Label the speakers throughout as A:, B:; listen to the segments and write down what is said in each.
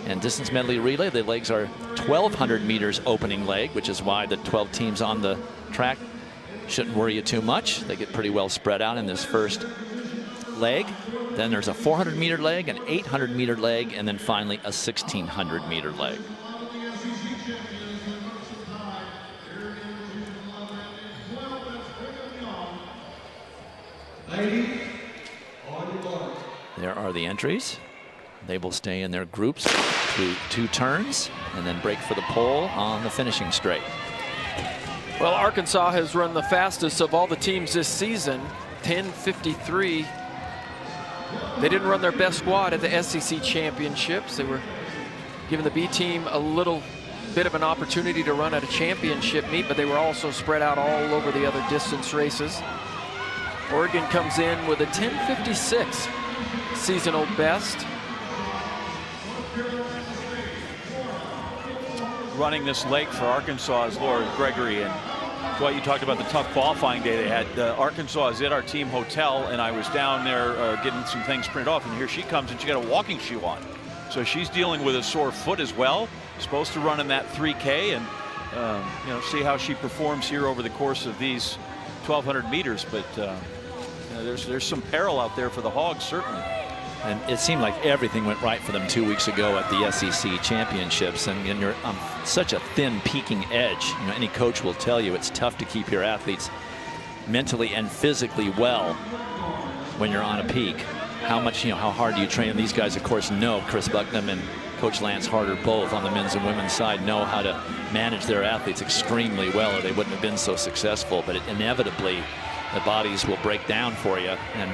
A: And distance medley relay, the legs are 1,200 meters opening leg, which is why the 12 teams on the track shouldn't worry you too much. They get pretty well spread out in this first leg. Then there's a 400-meter leg, an 800-meter leg, and then finally a 1,600-meter leg. There are the entries. They will stay in their groups through 2 turns and then break for the pole on the finishing straight.
B: Well, Arkansas has run the fastest of all the teams this season, 10:53. They didn't run their best squad at the SEC championships. They were giving the B team a little bit of an opportunity to run at a championship meet, but they were also spread out all over the other distance races. Oregon comes in with a 10:56 seasonal best.
C: Running this leg for Arkansas is Laura Gregory, and Dwight, you talked about the tough qualifying day they had. Arkansas is at our team hotel, and I was down there getting some things printed off, and here she comes, and she got a walking shoe on. So she's dealing with a sore foot as well. Supposed to run in that 3K, and you know, see how she performs here over the course of these 1,200 meters. But you know, there's some peril out there for the Hogs, certainly.
A: And it seemed like everything went right for them 2 weeks ago at the SEC championships. And you're on such a thin peaking edge. You know, any coach will tell you it's tough to keep your athletes mentally and physically well when you're on a peak. How much, you know, how hard do you train? And these guys, of course, know. Chris Bucknam and Coach Lance Harder, both on the men's and women's side, know how to manage their athletes extremely well, or they wouldn't have been so successful. But inevitably, the bodies will break down for you. And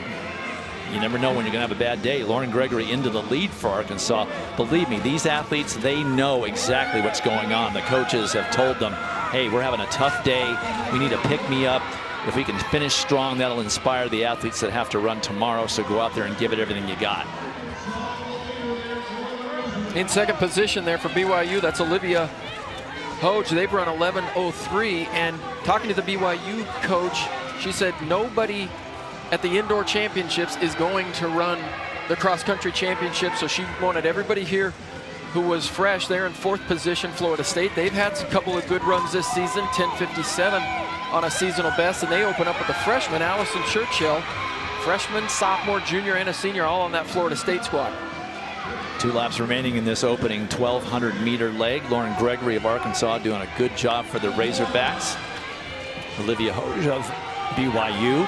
A: you never know when you're going to have a bad day. Lauren Gregory into the lead for Arkansas. Believe me, these athletes, they know exactly what's going on. The coaches have told them, hey, we're having a tough day. We need to pick me up. If we can finish strong, that'll inspire the athletes that have to run tomorrow. So go out there and give it everything you got.
B: In second position there for BYU, that's Olivia Hoge. They've run 11:03. And talking to the BYU coach, she said nobody at the indoor championships is going to run the cross-country championship, so she wanted everybody here who was fresh. There in fourth position, Florida State. They've had a couple of good runs this season, 10:57 on a seasonal best, and they open up with the freshman, Allison Churchill. Freshman, sophomore, junior, and a senior, all on that Florida State squad.
A: 2 laps remaining in this opening 1,200-meter leg. Lauren Gregory of Arkansas doing a good job for the Razorbacks. Olivia Hoge of BYU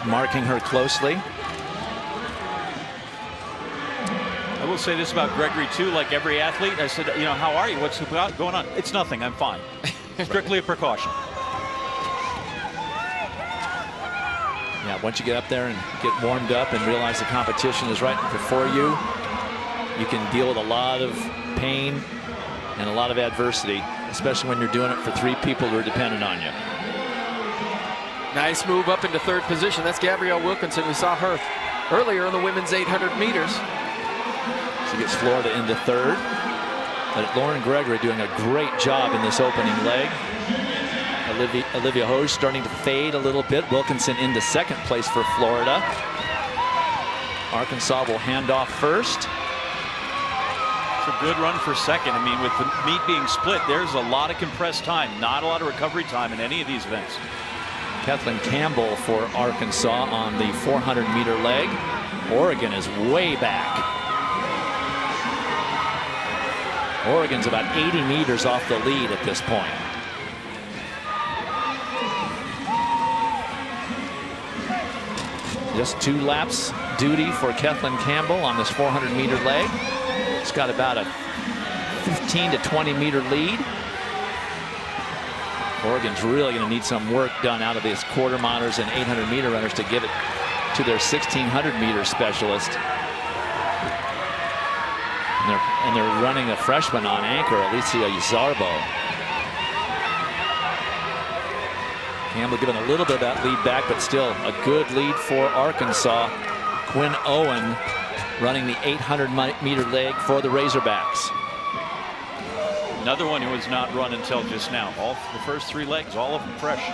A: marking her closely.
C: I will say this about Gregory too, like every athlete. I said, you know, how are you? What's going on? It's nothing. I'm fine. Strictly a precaution.
A: Yeah, once you get up there and get warmed up and realize the competition is right before you, you can deal with a lot of pain and a lot of adversity, especially when you're doing it for 3 people who are dependent on you.
B: Nice move up into third position. That's Gabrielle Wilkinson. We saw her earlier in the women's 800 meters.
A: She gets Florida into third. But Lauren Gregory doing a great job in this opening leg. Olivia Hoge starting to fade a little bit. Wilkinson into second place for Florida. Arkansas will hand off first.
C: It's a good run for second. I mean, with the meet being split, there's a lot of compressed time. Not a lot of recovery time in any of these events.
A: Kathleen Campbell for Arkansas on the 400-meter leg. Oregon is way back. Oregon's about 80 meters off the lead at this point. Just 2 laps duty for Kathleen Campbell on this 400-meter leg. It's got about a 15 to 20-meter lead. Oregon's really going to need some work done out of these quarter milers and 800-meter runners to give it to their 1,600-meter specialist. And they're running a freshman on anchor, Alicia Zarbo. Campbell giving a little bit of that lead back, but still a good lead for Arkansas. Quinn Owen running the 800-meter leg for the Razorbacks.
C: Another one who was not run until just now. All the first 3 legs, all of them fresh.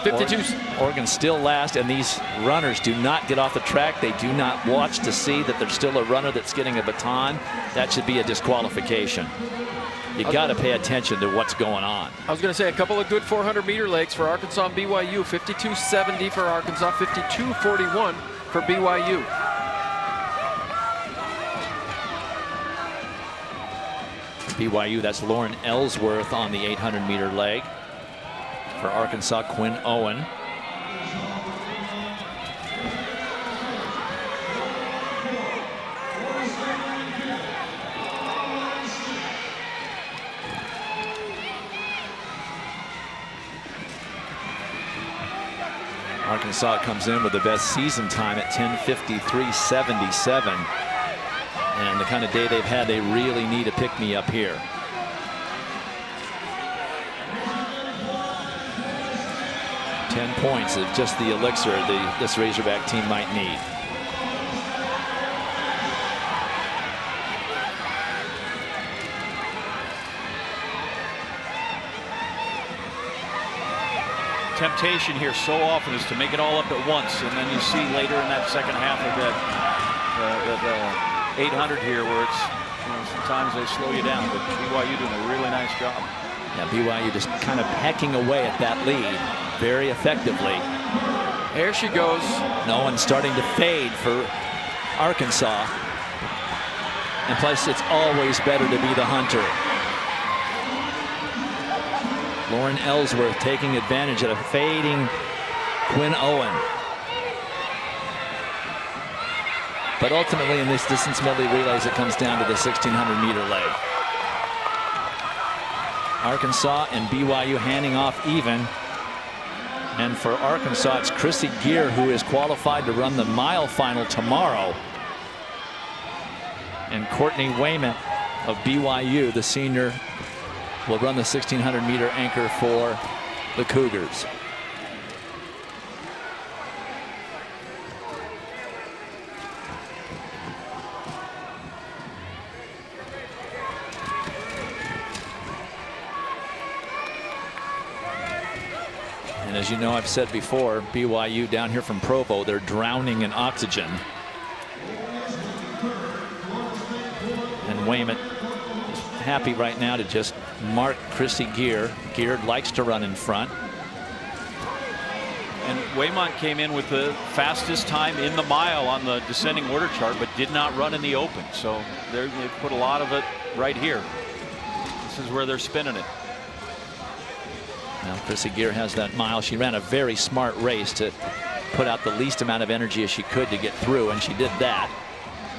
B: 52.
A: Oregon's still last, and these runners do not get off the track. They do not watch to see that there's still a runner that's getting a baton. That should be a disqualification. You got to pay attention to what's going on.
B: I was going to say a couple of good 400-meter legs for Arkansas and BYU. 52.70 for Arkansas, 52.41 for BYU.
A: BYU, that's Lauren Ellsworth on the 800-meter leg. For Arkansas, Quinn Owen. Arkansas comes in with the best season time at 10:53.77. And the kind of day they've had, they really need a pick-me-up here. 10 points of just the elixir this Razorback team might need.
C: Temptation here so often is to make it all up at once, and then you see later in that second half of that 800 here where it's, you know, sometimes they slow you down, but BYU doing a really nice job.
A: Yeah, BYU just kind of pecking away at that lead very effectively.
B: There she goes.
A: No one starting to fade for Arkansas. And plus, it's always better to be the hunter. Lauren Ellsworth taking advantage of a fading Quinn Owen. But ultimately, in this distance medley relays, it comes down to the 1,600-meter leg. Arkansas and BYU handing off even. And for Arkansas, it's Chrissy Gear who is qualified to run the mile final tomorrow. And Courtney Wayman of BYU, the senior, will run the 1,600-meter anchor for the Cougars. And as you know, I've said before, BYU down here from Provo, they're drowning in oxygen. And Wayman is happy right now to just mark Chrissy Gear. Gear likes to run in front.
C: And Waymont came in with the fastest time in the mile on the descending order chart, but did not run in the open. So they put a lot of it right here. This is where they're spinning it.
A: Now Chrissy Gear has that mile. She ran a very smart race to put out the least amount of energy as she could to get through, and she did that.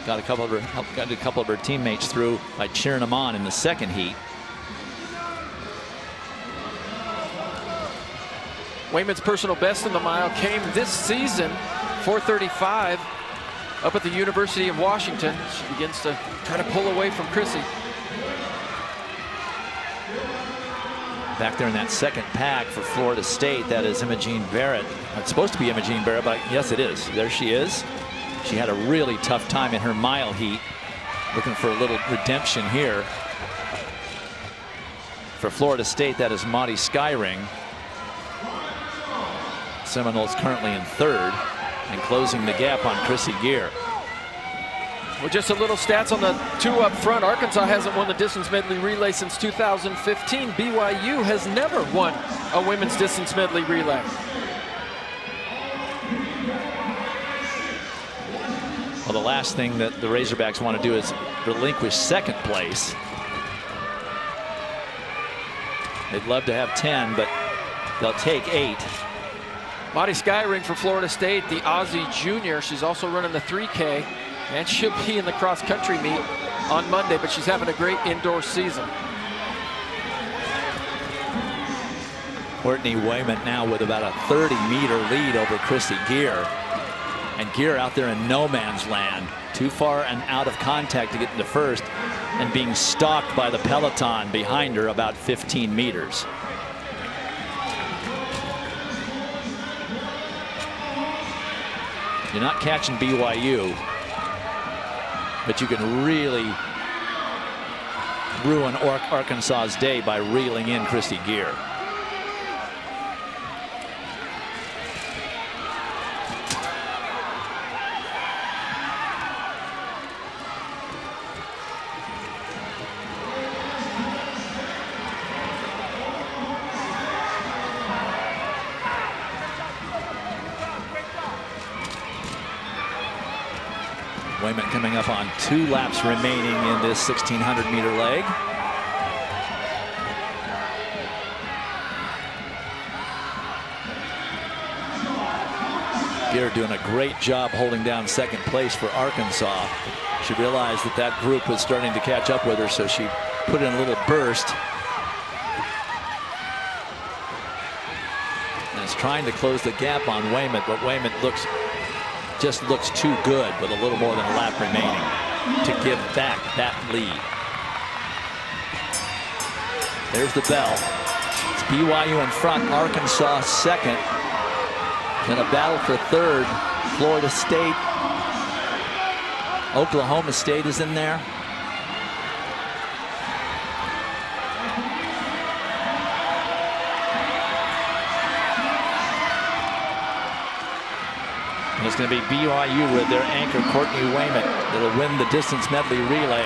A: Got a couple of her teammates through by cheering them on in the second heat.
B: Wayman's personal best in the mile came this season, 4:35, up at the University of Washington. She begins to try to pull away from Chrissy.
A: Back there in that second pack for Florida State, that is Imogene Barrett. It's supposed to be Imogene Barrett, but yes, it is. There she is. She had a really tough time in her mile heat. Looking for a little redemption here. For Florida State, that is Maudie Skyring. Seminoles currently in third and closing the gap on Chrissy Gear.
B: Well, just a little stats on the two up front. Arkansas hasn't won the distance medley relay since 2015. BYU has never won a women's distance medley relay.
A: Well, the last thing that the Razorbacks want to do is relinquish second place. They'd love to have 10, but they'll take 8.
B: Maudie Skyring for Florida State, the Aussie junior. She's also running the 3K. And she'll be in the cross-country meet on Monday, but she's having a great indoor season.
A: Courtney Wayman now with about a 30-meter lead over Chrissy Gear. And Gear out there in no man's land. Too far and out of contact to get into first, and being stalked by the peloton behind her about 15 meters. You're not catching BYU, but you can really ruin Arkansas's day by reeling in Chrissy Gear. Wayment coming up on 2 laps remaining in this 1,600-meter leg. Gear doing a great job holding down second place for Arkansas. She realized that that group was starting to catch up with her, so she put in a little burst. And is trying to close the gap on Wayment, but Wayment just looks too good with a little more than a lap remaining to give back that lead. There's the bell. It's BYU in front, Arkansas second. In a battle for third, Florida State. Oklahoma State is in there. And it's going to be BYU with their anchor, Courtney Wayment, that'll win the distance medley relay.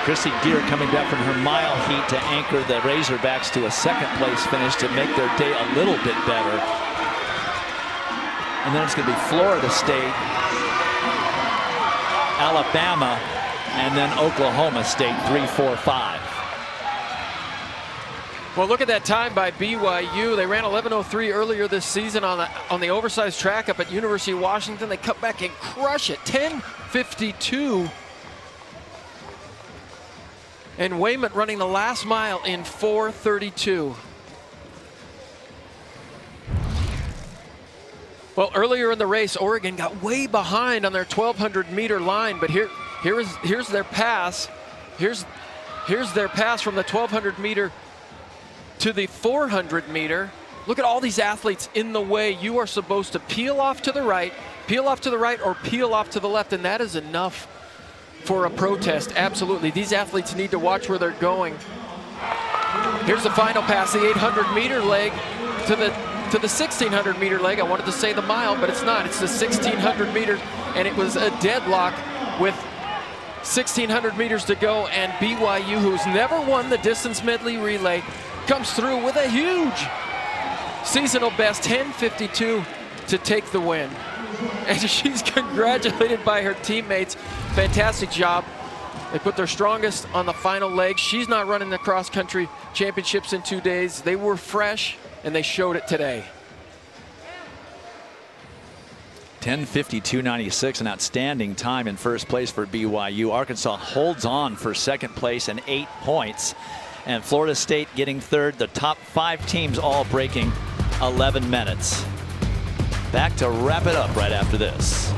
A: Chrissy Gear coming back from her mile heat to anchor the Razorbacks to a second place finish to make their day a little bit better. And then it's going to be Florida State, Alabama, and then Oklahoma State, 3, 4, 5.
B: Well, look at that time by BYU. They ran 11:03 earlier this season on the oversized track up at University of Washington. They cut back and crush it, 10:52. And Wayment running the last mile in 4:32. Well, earlier in the race, Oregon got way behind on their 1,200-meter line, but here's their pass. Here's their pass from the 1,200-meter to the 400-meter. Look at all these athletes in the way. You are supposed to peel off to the right, or peel off to the left, and that is enough for a protest. Absolutely. These athletes need to watch where they're going. Here's the final pass, the 800-meter leg to the 1,600-meter leg. I wanted to say the mile, but it's not. It's the 1,600 meters, and it was a deadlock with 1,600 meters to go, and BYU, who's never won the distance medley relay, comes through with a huge seasonal best, 10:52, to take the win. And she's congratulated by her teammates. Fantastic job. They put their strongest on the final leg. She's not running the cross-country championships in 2 days. They were fresh, and they showed it today.
A: 10:52.96, an outstanding time in first place for BYU. Arkansas holds on for second place and 8 points. And Florida State getting third. The top 5 teams all breaking 11 minutes. Back to wrap it up right after this.